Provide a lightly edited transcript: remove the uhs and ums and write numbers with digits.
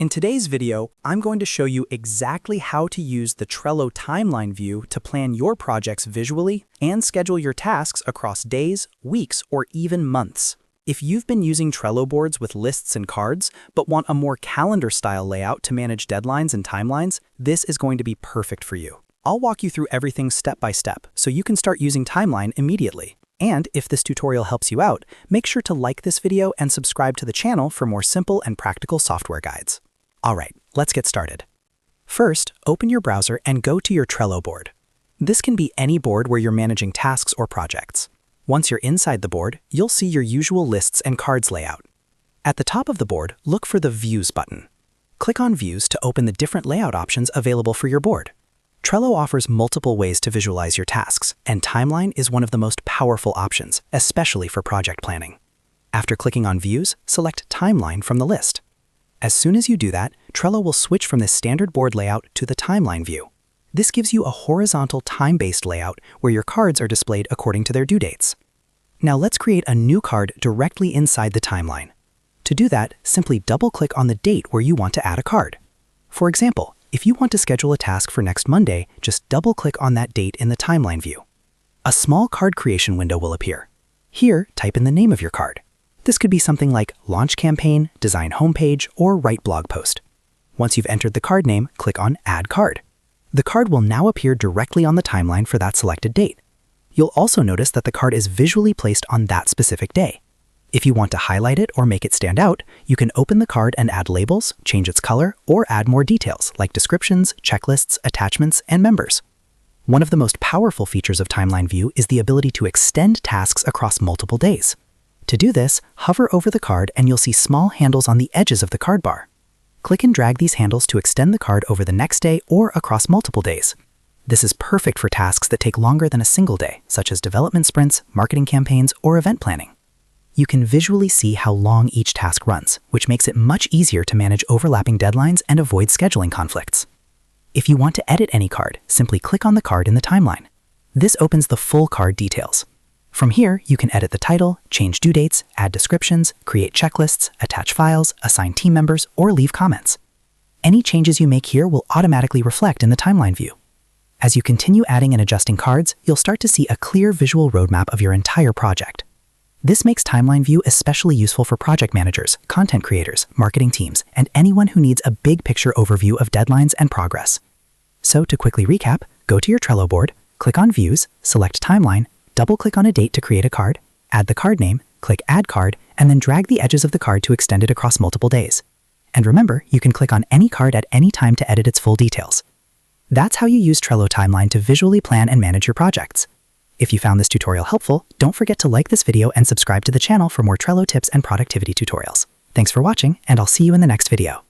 In today's video, I'm going to show you exactly how to use the Trello Timeline view to plan your projects visually and schedule your tasks across days, weeks, or even months. If you've been using Trello boards with lists and cards, but want a more calendar-style layout to manage deadlines and timelines, this is going to be perfect for you. I'll walk you through everything step by step so you can start using Timeline immediately. And if this tutorial helps you out, make sure to like this video and subscribe to the channel for more simple and practical software guides. All right, let's get started. First, open your browser and go to your Trello board. This can be any board where you're managing tasks or projects. Once you're inside the board, you'll see your usual lists and cards layout. At the top of the board, look for the Views button. Click on Views to open the different layout options available for your board. Trello offers multiple ways to visualize your tasks, and Timeline is one of the most powerful options, especially for project planning. After clicking on Views, select Timeline from the list. As soon as you do that, Trello will switch from this standard board layout to the Timeline view. This gives you a horizontal time-based layout where your cards are displayed according to their due dates. Now let's create a new card directly inside the Timeline. To do that, simply double-click on the date where you want to add a card. For example, if you want to schedule a task for next Monday, just double-click on that date in the Timeline view. A small card creation window will appear. Here, type in the name of your card. This could be something like Launch Campaign, Design Homepage, or Write Blog Post. Once you've entered the card name, click on Add Card. The card will now appear directly on the Timeline for that selected date. You'll also notice that the card is visually placed on that specific day. If you want to highlight it or make it stand out, you can open the card and add labels, change its color, or add more details like descriptions, checklists, attachments, and members. One of the most powerful features of Timeline View is the ability to extend tasks across multiple days. To do this, hover over the card and you'll see small handles on the edges of the card bar. Click and drag these handles to extend the card over the next day or across multiple days. This is perfect for tasks that take longer than a single day, such as development sprints, marketing campaigns, or event planning. You can visually see how long each task runs, which makes it much easier to manage overlapping deadlines and avoid scheduling conflicts. If you want to edit any card, simply click on the card in the Timeline. This opens the full card details. From here, you can edit the title, change due dates, add descriptions, create checklists, attach files, assign team members, or leave comments. Any changes you make here will automatically reflect in the Timeline view. As you continue adding and adjusting cards, you'll start to see a clear visual roadmap of your entire project. This makes Timeline View especially useful for project managers, content creators, marketing teams, and anyone who needs a big picture overview of deadlines and progress. So to quickly recap, go to your Trello board, click on Views, select Timeline, double-click on a date to create a card, add the card name, click Add Card, and then drag the edges of the card to extend it across multiple days. And remember, you can click on any card at any time to edit its full details. That's how you use Trello Timeline to visually plan and manage your projects. If you found this tutorial helpful, don't forget to like this video and subscribe to the channel for more Trello tips and productivity tutorials. Thanks for watching, and I'll see you in the next video.